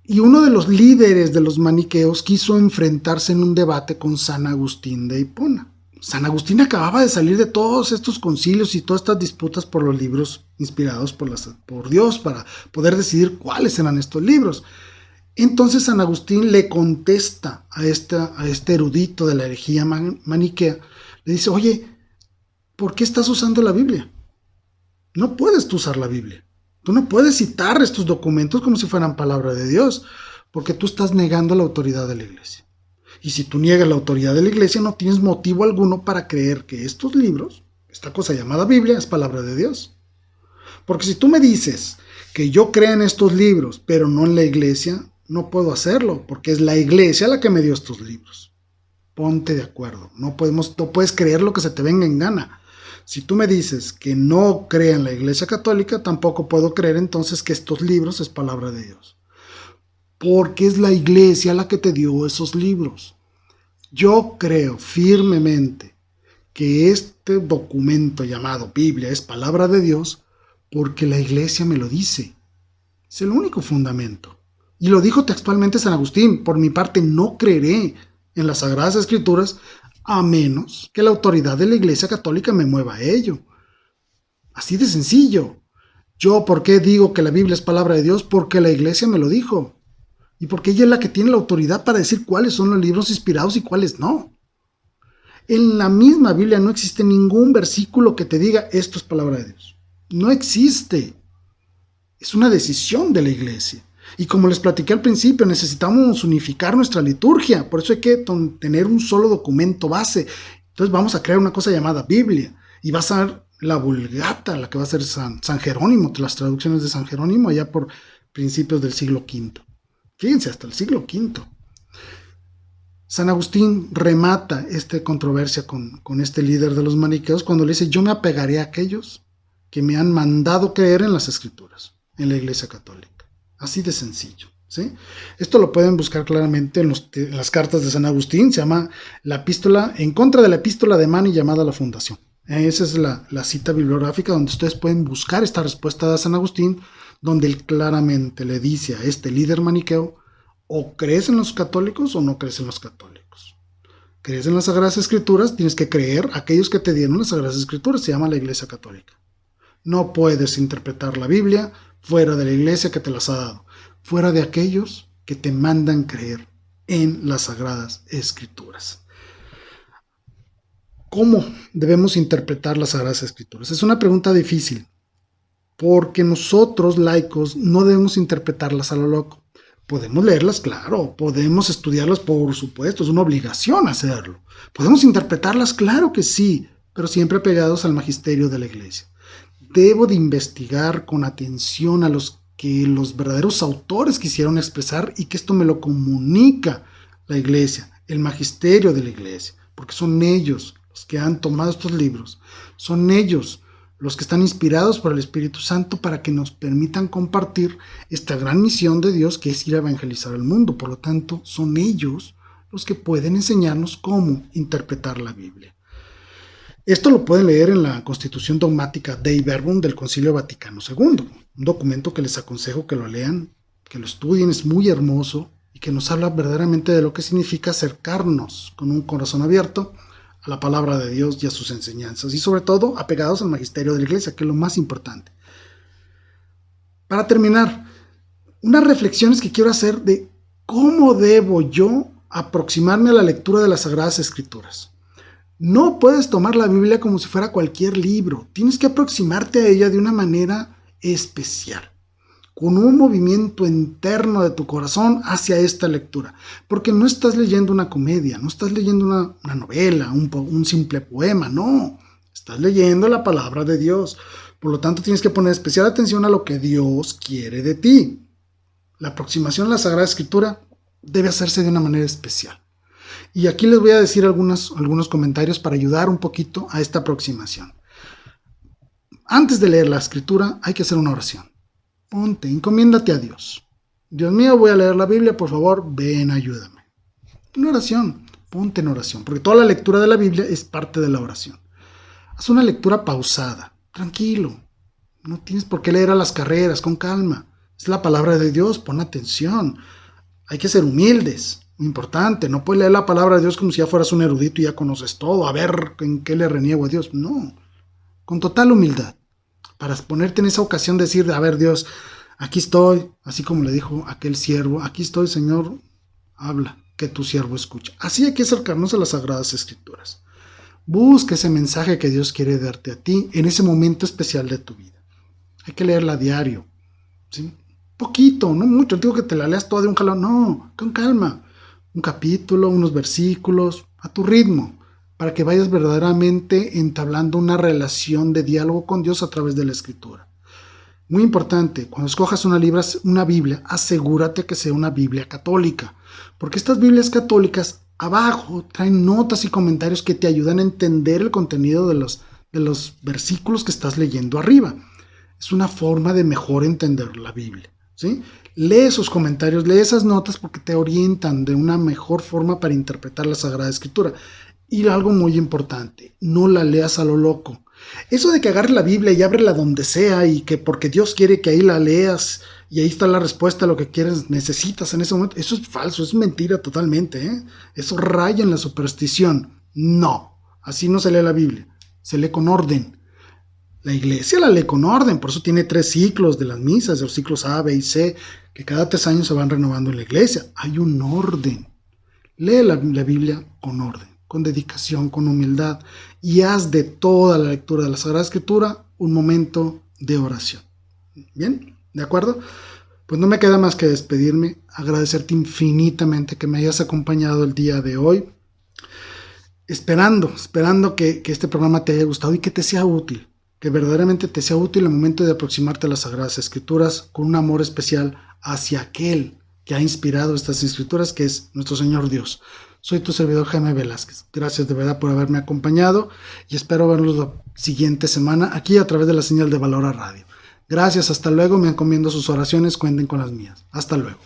y uno de los líderes de los maniqueos quiso enfrentarse en un debate con San Agustín de Hipona. San Agustín acababa de salir de todos estos concilios y todas estas disputas por los libros inspirados por Dios para poder decidir cuáles eran estos libros. Entonces San Agustín le contesta a este erudito de la herejía maniquea, le dice, oye, ¿por qué estás usando la Biblia? No puedes tú usar la Biblia. Tú no puedes citar estos documentos como si fueran palabra de Dios, porque tú estás negando la autoridad de la Iglesia. Y si tú niegas la autoridad de la Iglesia, no tienes motivo alguno para creer que estos libros, esta cosa llamada Biblia, es palabra de Dios. Porque si tú me dices que yo creo en estos libros, pero no en la Iglesia, no puedo hacerlo, porque es la Iglesia la que me dio estos libros. Ponte de acuerdo. No puedes creer lo que se te venga en gana. Si tú me dices que no creo en la Iglesia Católica, tampoco puedo creer entonces que estos libros es palabra de Dios. Porque es la Iglesia la que te dio esos libros. Yo creo firmemente que este documento llamado Biblia es palabra de Dios porque la Iglesia me lo dice. Es el único fundamento. Y lo dijo textualmente San Agustín, por mi parte no creeré en las Sagradas Escrituras a menos que la autoridad de la Iglesia Católica me mueva a ello. Así de sencillo. Yo, ¿por qué digo que la Biblia es palabra de Dios? Porque la Iglesia me lo dijo. Y porque ella es la que tiene la autoridad para decir cuáles son los libros inspirados y cuáles no. En la misma Biblia no existe ningún versículo que te diga esto es palabra de Dios. No existe. Es una decisión de la Iglesia. Y como les platiqué al principio, necesitamos unificar nuestra liturgia. Por eso hay que tener un solo documento base. Entonces vamos a crear una cosa llamada Biblia. Y va a ser la Vulgata, la que va a ser San Jerónimo, las traducciones de San Jerónimo allá por principios del siglo V. Fíjense, hasta el siglo V. San Agustín remata esta controversia con este líder de los maniqueos cuando le dice: yo me apegaré a aquellos que me han mandado creer en las Escrituras, en la Iglesia Católica. Así de sencillo, ¿sí? Esto lo pueden buscar claramente en las cartas de San Agustín. Se llama la epístola, en contra de la epístola de Mani llamada la Fundación. Esa es la cita bibliográfica donde ustedes pueden buscar esta respuesta de San Agustín, donde él claramente le dice a este líder maniqueo: o crees en los católicos o no crees en los católicos. ¿Crees en las Sagradas Escrituras? Tienes que creer aquellos que te dieron las Sagradas Escrituras, se llama la Iglesia Católica. No puedes interpretar la Biblia fuera de la Iglesia que te las ha dado, fuera de aquellos que te mandan creer en las Sagradas Escrituras. ¿Cómo debemos interpretar las Sagradas Escrituras? Es una pregunta difícil, porque nosotros, laicos, no debemos interpretarlas a lo loco. Podemos leerlas, claro, podemos estudiarlas, por supuesto, es una obligación hacerlo. Podemos interpretarlas, claro que sí, pero siempre apegados al magisterio de la Iglesia. Debo de investigar con atención a los que los verdaderos autores quisieron expresar y que esto me lo comunica la Iglesia, el magisterio de la Iglesia, porque son ellos los que han tomado estos libros, son ellos los que están inspirados por el Espíritu Santo para que nos permitan compartir esta gran misión de Dios, que es ir a evangelizar al mundo. Por lo tanto, son ellos los que pueden enseñarnos cómo interpretar la Biblia. Esto lo pueden leer en la Constitución Dogmática Dei Verbum del Concilio Vaticano II, un documento que les aconsejo que lo lean, que lo estudien, es muy hermoso y que nos habla verdaderamente de lo que significa acercarnos con un corazón abierto a la palabra de Dios y a sus enseñanzas, y sobre todo apegados al magisterio de la Iglesia, que es lo más importante. Para terminar, unas reflexiones que quiero hacer de cómo debo yo aproximarme a la lectura de las Sagradas Escrituras. No puedes tomar la Biblia como si fuera cualquier libro, tienes que aproximarte a ella de una manera especial, con un movimiento interno de tu corazón hacia esta lectura, porque no estás leyendo una comedia, no estás leyendo una novela, un simple poema, no, estás leyendo la palabra de Dios. Por lo tanto, tienes que poner especial atención a lo que Dios quiere de ti. La aproximación a la Sagrada Escritura debe hacerse de una manera especial. Y aquí les voy a decir algunos comentarios para ayudar un poquito a esta aproximación. Antes de leer la Escritura, hay que hacer una oración. Ponte, encomiéndate a Dios. Dios mío, voy a leer la Biblia, por favor, ven, ayúdame. Una oración, ponte en oración, porque toda la lectura de la Biblia es parte de la oración. Haz una lectura pausada, tranquilo. No tienes por qué leer a las carreras, con calma. Es la palabra de Dios, pon atención. Hay que ser humildes, muy importante. No puedes leer la palabra de Dios como si ya fueras un erudito y ya conoces todo, a ver en qué le reniego a Dios. No, con total humildad. Para ponerte en esa ocasión de decir: a ver, Dios, aquí estoy, así como le dijo aquel siervo, aquí estoy, Señor, habla, que tu siervo escucha. Así hay que acercarnos a las Sagradas Escrituras. Busca ese mensaje que Dios quiere darte a ti en ese momento especial de tu vida. Hay que leerla a diario, ¿sí? Poquito, no mucho, no digo que te la leas toda de un jalón, no, con calma. Un capítulo, unos versículos, a tu ritmo, para que vayas verdaderamente entablando una relación de diálogo con Dios a través de la Escritura. Muy importante, cuando escojas una Biblia, asegúrate que sea una Biblia católica, porque estas Biblias católicas abajo traen notas y comentarios que te ayudan a entender el contenido de los versículos que estás leyendo arriba. Es una forma de mejor entender la Biblia, ¿sí? Lee esos comentarios, lee esas notas porque te orientan de una mejor forma para interpretar la Sagrada Escritura. Y algo muy importante, no la leas a lo loco. Eso de que agarres la Biblia y ábrela donde sea y que porque Dios quiere que ahí la leas y ahí está la respuesta a lo que quieres, necesitas en ese momento, eso es falso, es mentira totalmente, ¿eh? Eso raya en la superstición. No, así no se lee la Biblia, se lee con orden. La Iglesia la lee con orden, por eso tiene 3 ciclos de las misas, de los ciclos A, B y C, que cada 3 años se van renovando en la Iglesia. Hay un orden. Lee la Biblia con orden, con dedicación, con humildad, y haz de toda la lectura de la Sagrada Escritura un momento de oración. ¿Bien? ¿De acuerdo? Pues no me queda más que despedirme, agradecerte infinitamente que me hayas acompañado el día de hoy, esperando que este programa te haya gustado y que te sea útil, que verdaderamente te sea útil el momento de aproximarte a las Sagradas Escrituras con un amor especial hacia aquel que ha inspirado estas escrituras, que es nuestro Señor Dios. Soy tu servidor Jaime Velázquez. Gracias de verdad por haberme acompañado y espero verlos la siguiente semana aquí a través de la señal de Valora Radio. Gracias, hasta luego. Me encomiendo sus oraciones, cuenten con las mías. Hasta luego.